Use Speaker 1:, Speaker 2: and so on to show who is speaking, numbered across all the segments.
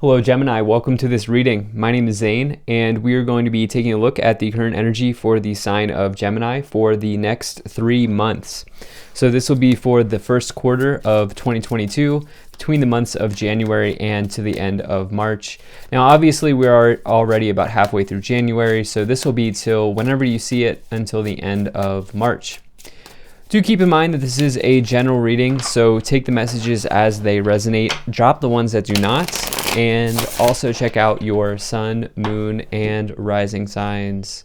Speaker 1: Hello Gemini, welcome to this reading. My name is Zane and we are going to be taking a look at the current energy for the sign of Gemini for the next 3 months. So this will be for the first quarter of 2022, between the months of January and to the end of March. Now obviously we are already about halfway through January, so this will be till whenever you see it until the end of March. Do keep in mind that this is a general reading, so take the messages as they resonate, drop the ones that do not, and also check out your sun, moon, and rising signs.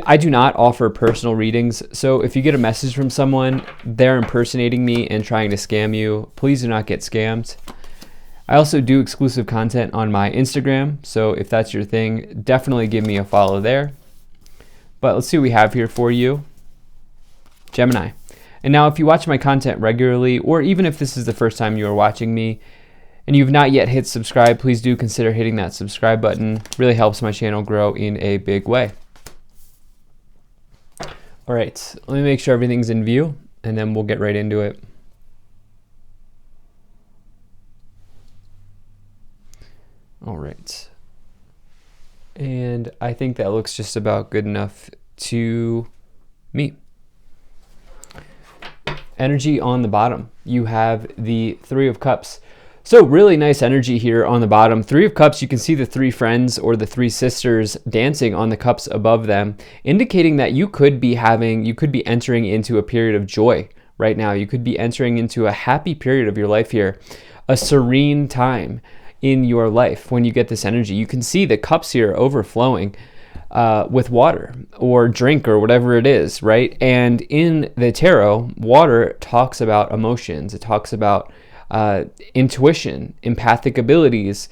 Speaker 1: I do not offer personal readings, so if you get a message from someone, they're impersonating me and trying to scam you, please do not get scammed. I also do exclusive content on my Instagram, so if that's your thing, definitely give me a follow there. But let's see what we have here for you. Gemini. And now if you watch my content regularly, or even if this is the first time you are watching me and you've not yet hit subscribe, please do consider hitting that subscribe button. It really helps my channel grow in a big way. All right, let me make sure everything's in view and then we'll get right into it. All right. And I think that looks just about good enough to me. Energy on the bottom, you have the Three of Cups. So really nice energy here on the bottom. Three of Cups, you can see the three friends or the three sisters dancing on the cups above them, indicating that you could be entering into a period of joy right now. You could be entering into a happy period of your life here, a serene time in your life when you get this energy. You can see the cups here overflowing with water or drink or whatever it is, right? And in the tarot, water talks about emotions. It talks about intuition, empathic abilities,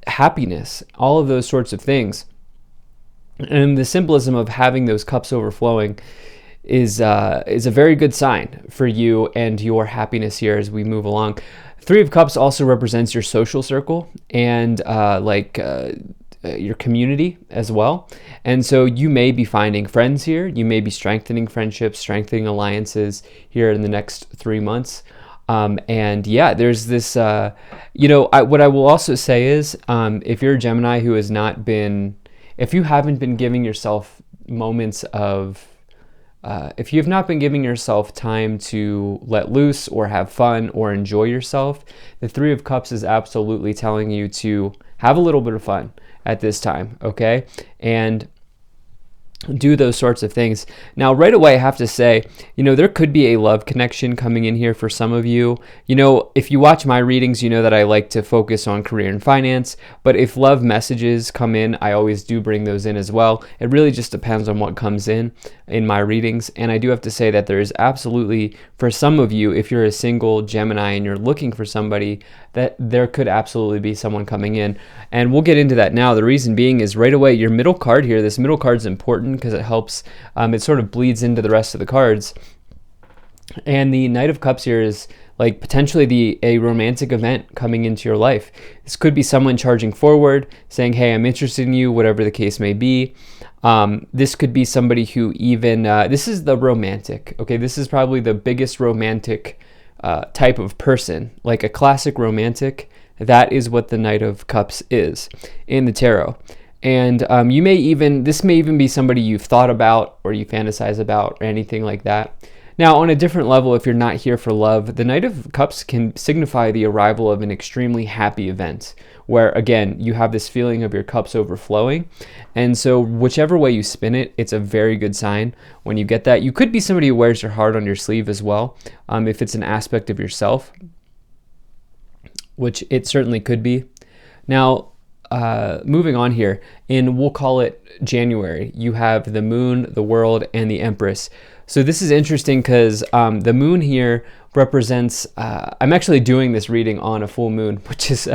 Speaker 1: happiness, all of those sorts of things. And the symbolism of having those cups overflowing is a very good sign for you and your happiness here as we move along. Three of Cups also represents your social circle and your community as well. And so you may be finding friends here. You may be strengthening friendships, strengthening alliances here in the next 3 months. And yeah, there's this, what I will also say is, if you're a Gemini who has not been, if you haven't been giving yourself moments of, if you have not been giving yourself time to let loose or have fun or enjoy yourself, the Three of Cups is absolutely telling you to have a little bit of fun at this time, okay? And do those sorts of things. Now, right away, I have to say, there could be a love connection coming in here for some of you. If you watch my readings, you know that I like to focus on career and finance, but if love messages come in, I always do bring those in as well. It really just depends on what comes in my readings. And I do have to say that there is absolutely, for some of you, if you're a single Gemini and you're looking for somebody, that there could absolutely be someone coming in. And we'll get into that now. The reason being is right away, your middle card here, this middle card is important because it helps, it sort of bleeds into the rest of the cards. And the Knight of Cups here is like potentially a romantic event coming into your life. This could be someone charging forward, saying, hey, I'm interested in you, whatever the case may be. This could be somebody who even, this is the romantic, okay? This is probably the biggest romantic type of person, like a classic romantic. That is what the Knight of Cups is in the tarot. And this may even be somebody you've thought about or you fantasize about or anything like that. Now, on a different level, if you're not here for love, the Knight of Cups can signify the arrival of an extremely happy event where, again, you have this feeling of your cups overflowing. And so whichever way you spin it, it's a very good sign when you get that. You could be somebody who wears your heart on your sleeve as well, if it's an aspect of yourself, which it certainly could be. Now, moving on here, we'll call it January, you have the Moon, the World, and the Empress. So this is interesting because the Moon here represents, I'm actually doing this reading on a full moon, which is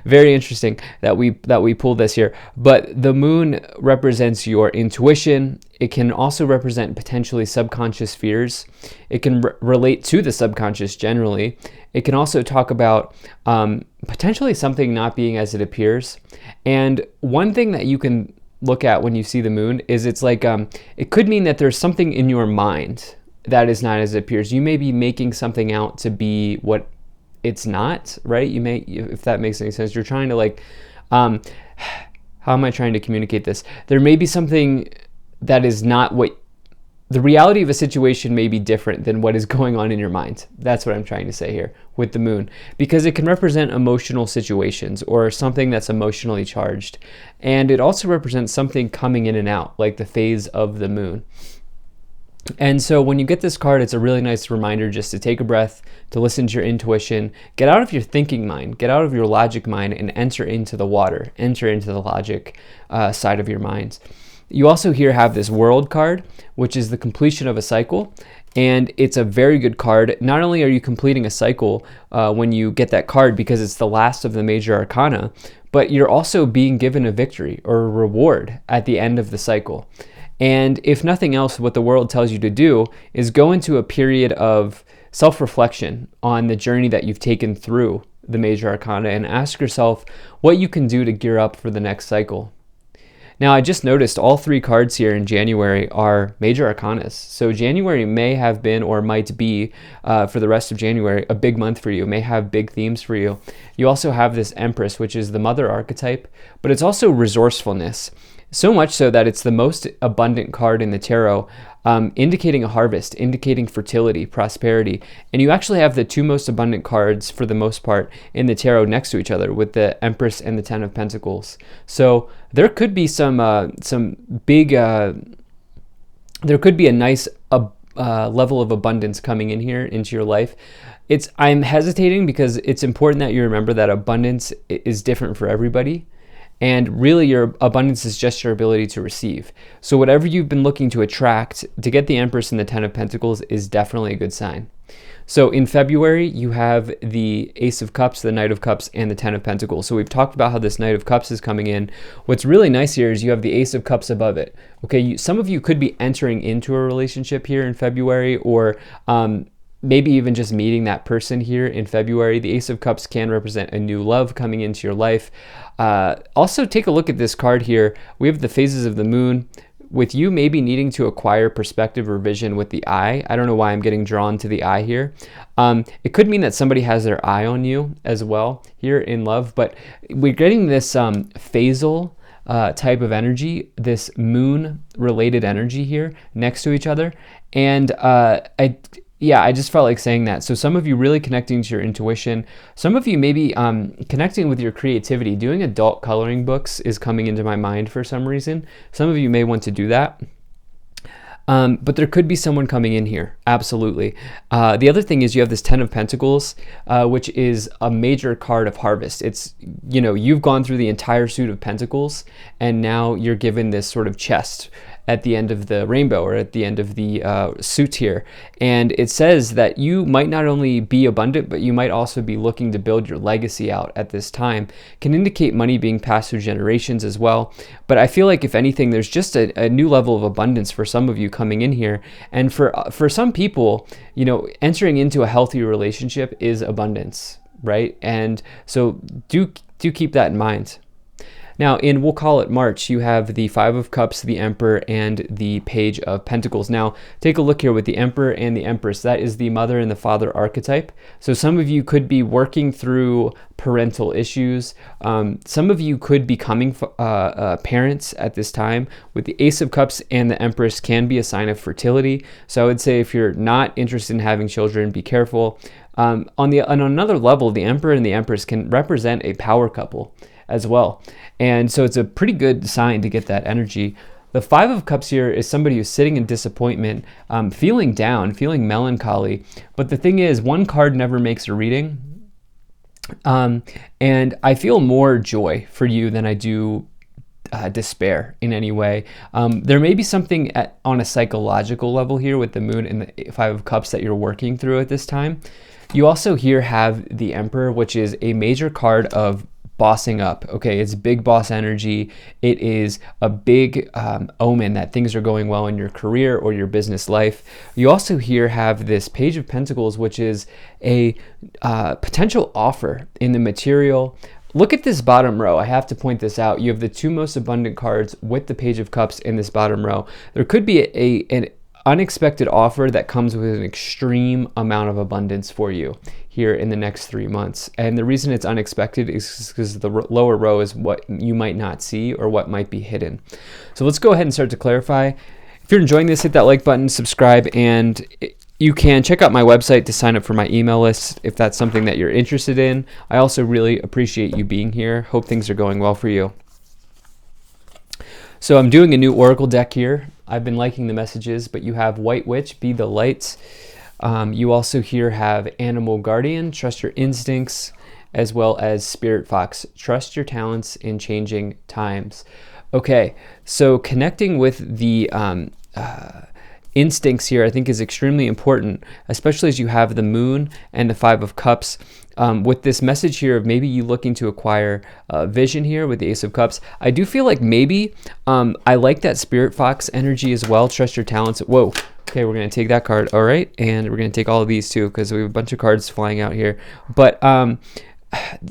Speaker 1: very interesting that we pulled this here. But the Moon represents your intuition. It can also represent potentially subconscious fears. It can relate to the subconscious generally. It can also talk about potentially something not being as it appears. And one thing that you can look at when you see the moon is it's like, it could mean that there's something in your mind that is not as it appears. You may be making something out to be what it's not, right? You may, if that makes any sense, you're trying to like, how am I trying to communicate this? There may be something that is not what, the reality of a situation may be different than what is going on in your mind. That's what I'm trying to say here with the moon, because it can represent emotional situations or something that's emotionally charged. And it also represents something coming in and out, like the phase of the moon. And so when you get this card, it's a really nice reminder just to take a breath, to listen to your intuition, get out of your thinking mind, get out of your logic mind, and enter into the water, enter into the logic side of your mind. You also here have this World card, which is the completion of a cycle. And it's a very good card. Not only are you completing a cycle when you get that card because it's the last of the major arcana, but you're also being given a victory or a reward at the end of the cycle. And if nothing else, what the World tells you to do is go into a period of self-reflection on the journey that you've taken through the major arcana and ask yourself what you can do to gear up for the next cycle. Now, I just noticed all 3 cards here in January are major arcanas. So January may have been or might be, for the rest of January, a big month for you, may have big themes for you. You also have this Empress, which is the mother archetype, but it's also resourcefulness. So much so that it's the most abundant card in the tarot, indicating a harvest, indicating fertility, prosperity. And you actually have the 2 most abundant cards for the most part in the tarot next to each other with the Empress and the Ten of Pentacles. So there could be some big, there could be a nice level of abundance coming in here into your life. I'm hesitating because it's important that you remember that abundance is different for everybody. And really your abundance is just your ability to receive. So whatever you've been looking to attract, to get the Empress and the Ten of Pentacles is definitely a good sign. So in February, you have the Ace of Cups, the Knight of Cups, and the Ten of Pentacles. So we've talked about how this Knight of Cups is coming in. What's really nice here is you have the Ace of Cups above it. Okay, some of you could be entering into a relationship here in February, or maybe even just meeting that person here in February. The Ace of Cups can represent a new love coming into your life. Also, take a look at this card here. We have the phases of the moon, with you maybe needing to acquire perspective or vision with the eye. I don't know why I'm getting drawn to the eye here. It could mean that somebody has their eye on you as well here in love, but we're getting this phasal type of energy, this moon related energy here next to each other. And I just felt like saying that. So some of you really connecting to your intuition. Some of you maybe connecting with your creativity. Doing adult coloring books is coming into my mind for some reason. Some of you may want to do that. But there could be someone coming in here. Absolutely. The other thing is you have this Ten of Pentacles, which is a major card of harvest. It's, you've gone through the entire suit of Pentacles, and now you're given this sort of chest at the end of the rainbow, or at the end of the suit here. And it says that you might not only be abundant, but you might also be looking to build your legacy out at this time. Can indicate money being passed through generations as well. But I feel like if anything, there's just a new level of abundance for some of you coming in here. And for some people, entering into a healthy relationship is abundance, right? And so do keep that in mind. Now, we'll call it March, you have the Five of Cups, the Emperor, and the Page of Pentacles. Now, take a look here with the Emperor and the Empress. That is the mother and the father archetype. So some of you could be working through parental issues. Some of you could be becoming parents at this time. With the Ace of Cups and the Empress can be a sign of fertility. So I would say if you're not interested in having children, be careful. On another level, the Emperor and the Empress can represent a power couple as well. And so it's a pretty good sign to get that energy. The Five of Cups here is somebody who's sitting in disappointment, feeling down, feeling melancholy. But the thing is, one card never makes a reading. And I feel more joy for you than I do despair in any way. There may be something on a psychological level here with the Moon and the Five of Cups that you're working through at this time. You also here have the Emperor, which is a major card of bossing up. Okay, it's big boss energy. It is a big omen that things are going well in your career or your business life. You also here have this Page of Pentacles, which is a potential offer in the material. Look at this bottom row. I have to point this out. You have the two most abundant cards with the Page of Cups in this bottom row. There could be unexpected offer that comes with an extreme amount of abundance for you here in the next 3 months. And the reason it's unexpected is because the lower row is what you might not see or what might be hidden. So let's go ahead and start to clarify. If you're enjoying this, hit that like button, subscribe, and you can check out my website to sign up for my email list if that's something that you're interested in. I also really appreciate you being here. Hope things are going well for you. So I'm doing a new Oracle deck here. I've been liking the messages, but you have White Witch, be the light. You also here have Animal Guardian, trust your instincts, as well as Spirit Fox, trust your talents in changing times. Okay, so connecting with the instincts here I think is extremely important, especially as you have the Moon and the Five of Cups. With this message here of maybe you looking to acquire vision here with the Ace of Cups, I do feel like maybe I like that Spirit Fox energy as well. Trust your talents. Whoa. Okay, we're going to take that card. All right. And we're going to take all of these too because we have a bunch of cards flying out here. But,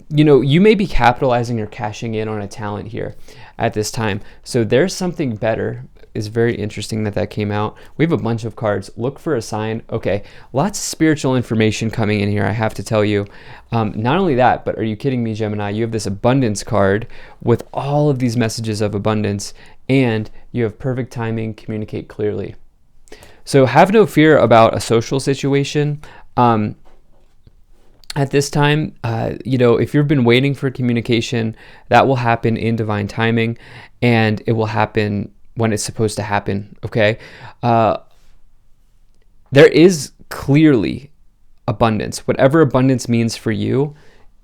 Speaker 1: you know, you may be capitalizing or cashing in on a talent here at this time. So there's something better. Is very interesting that came out. We have a bunch of cards. Look for a sign. Okay, lots of spiritual information coming in here, I have to tell you. Not only that, but are you kidding me, Gemini? You have this abundance card with all of these messages of abundance, and you have perfect timing, communicate clearly. So have no fear about a social situation. At this time, you know, if you've been waiting for communication, that will happen in divine timing, and it will happen when it's supposed to happen, okay? There is clearly abundance. Whatever abundance means for you,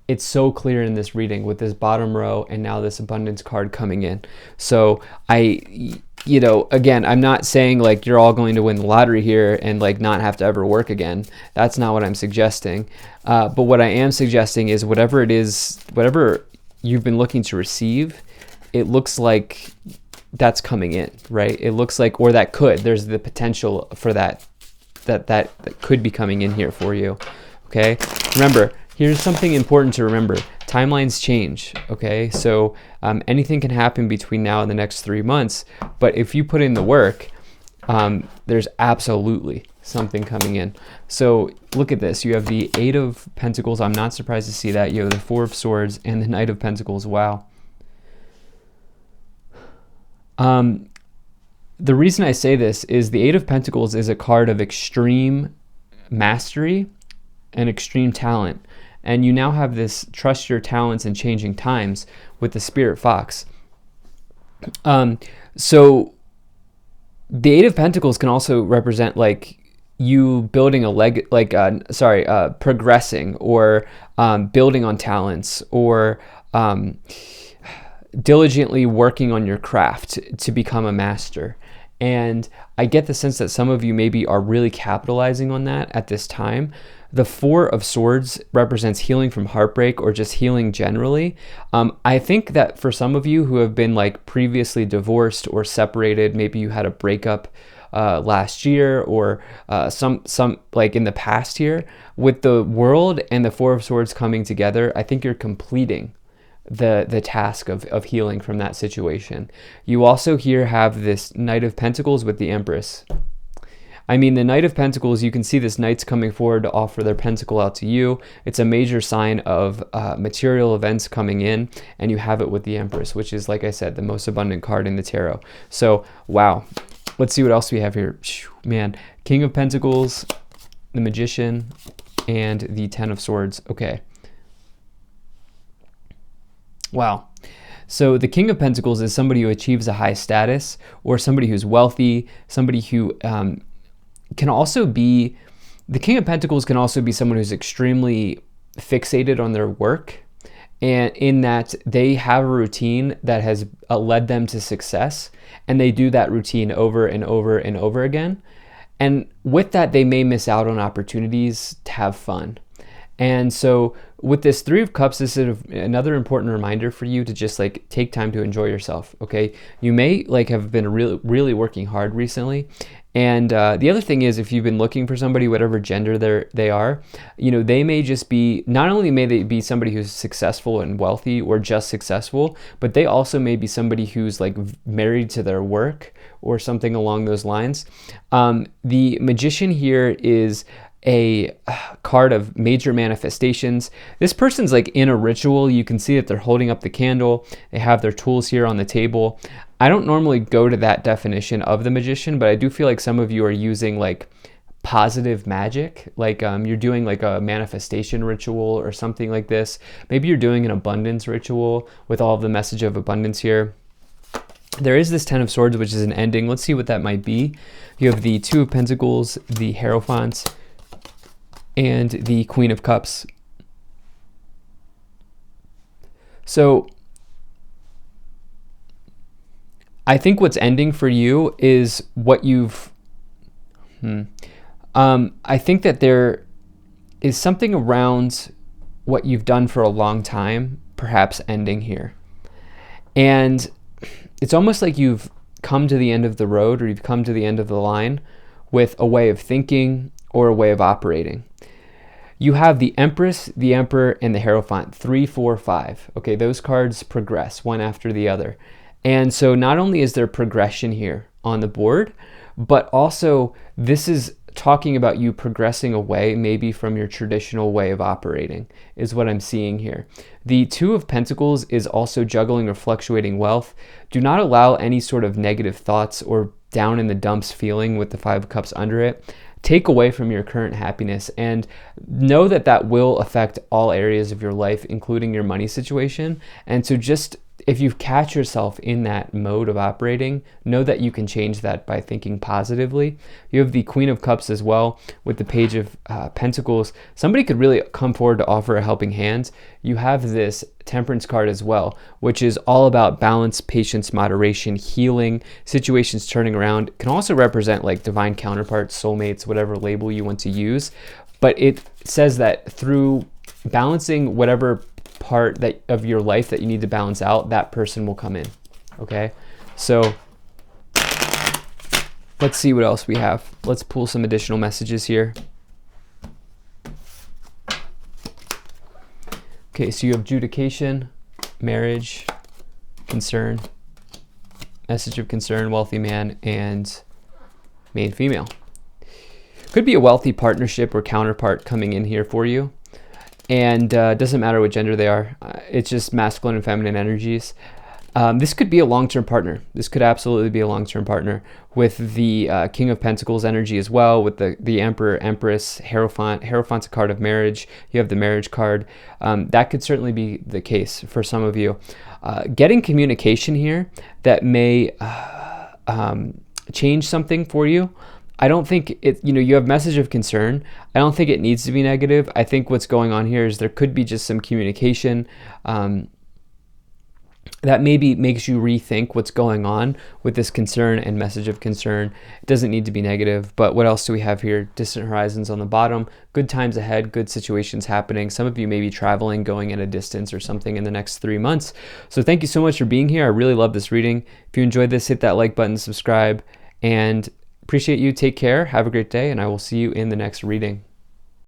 Speaker 1: it's so clear in this reading with this bottom row and now this abundance card coming in. So you know, again, I'm not saying like you're all going to win the lottery here and like not have to ever work again. That's not what I'm suggesting. But what I am suggesting is whatever it is, whatever you've been looking to receive, it looks like that's coming in, right? It looks like, or that could, there's the potential for that could be coming in here for you, okay? Remember, here's something important to remember. Timelines change, okay? So anything can happen between now and the next 3 months, but if you put in the work, there's absolutely something coming in. So look at this. You have the Eight of Pentacles. I'm not surprised to see that. You have the Four of Swords and the Knight of Pentacles. Wow. The reason I say this is the Eight of Pentacles is a card of extreme mastery and extreme talent. And you now have this trust your talents in changing times with the Spirit Fox. So the Eight of Pentacles can also represent like you building a progressing or building on talents or diligently working on your craft to become a master. And I get the sense that some of you maybe are really capitalizing on that at this time. The Four of Swords represents healing from heartbreak or just healing generally. I think that for some of you who have been like previously divorced or separated, maybe you had a breakup last year or some like in the past year, with the World and the Four of Swords coming together, I think you're completing the task of healing from that situation. You also here have this Knight of Pentacles with the Empress. I mean, the Knight of Pentacles, you can see this knight's coming forward to offer their pentacle out to you. It's a major sign of material events coming in, and you have it with the Empress, which is, like I said, the most abundant card in the tarot. So, wow. Let's see what else we have here. Man, King of Pentacles, the Magician, and the Ten of Swords. Okay. Wow. So the King of Pentacles is somebody who achieves a high status or somebody who's wealthy, somebody who can also be, the King of Pentacles can also be someone who's extremely fixated on their work, and in that they have a routine that has led them to success, and they do that routine over and over and over again. And with that, they may miss out on opportunities to have fun. And so with this Three of Cups, this is another important reminder for you to just like take time to enjoy yourself, okay? You may like have been really working hard recently, And the other thing is, if you've been looking for somebody, whatever gender they are, they may just be, not only may they be somebody who's successful and wealthy or just successful, but they also may be somebody who's like married to their work or something along those lines. The Magician here is a card of major manifestations. This person's like in a ritual. You can see that they're holding up the candle. They have their tools here on the table. I don't normally go to that definition of the Magician, but I do feel like some of you are using like positive magic, like you're doing like a manifestation ritual or something like this. Maybe you're doing an abundance ritual with all of the message of abundance here. There is this 10 of Swords, which is an ending. Let's see what that might be. You have the 2 of Pentacles, the Hierophant, and the Queen of Cups. So I think what's ending for you is what you've, I think that there is something around what you've done for a long time, perhaps ending here. And it's almost like you've come to the end of the road, or you've come to the end of the line with a way of thinking or a way of operating. You have the Empress, the Emperor, and the Hierophant, 3, 4, 5. Okay, those cards progress one after the other. And so not only is there progression here on the board, but also this is talking about you progressing away maybe from your traditional way of operating, is what I'm seeing here. The 2 of Pentacles is also juggling or fluctuating wealth. Do not allow any sort of negative thoughts or down in the dumps feeling with the 5 of Cups under it. Take away from your current happiness, and know that that will affect all areas of your life, including your money situation. And so just, if you catch yourself in that mode of operating, know that you can change that by thinking positively. You have the Queen of Cups as well with the Page of Pentacles. Somebody could really come forward to offer a helping hand. You have this Temperance card as well, which is all about balance, patience, moderation, healing, situations turning around. It can also represent like divine counterparts, soulmates, whatever label you want to use. But it says that through balancing whatever part that of your life that you need to balance out, that person will come in. Okay, so let's see what else we have. Let's pull some additional messages here. Okay, so you have adjudication, marriage, concern, message of concern, wealthy man, and main female. Could be a wealthy partnership or counterpart coming in here for you. And it doesn't matter what gender they are. It's just masculine and feminine energies. This could be a long-term partner. This could absolutely be a long-term partner with the King of Pentacles energy as well, with the Emperor, Empress, Hierophant. Hierophant's a card of marriage. You have the marriage card. That could certainly be the case for some of you. Getting communication here that may change something for you. I don't think it, you have message of concern. I don't think it needs to be negative. I think what's going on here is there could be just some communication that maybe makes you rethink what's going on with this concern and message of concern. It doesn't need to be negative, but what else do we have here? Distant horizons on the bottom, good times ahead, good situations happening. Some of you may be traveling, going at a distance or something in the next 3 months. So thank you so much for being here. I really love this reading. If you enjoyed this, hit that like button, subscribe, and appreciate you. Take care. Have a great day, and I will see you in the next reading.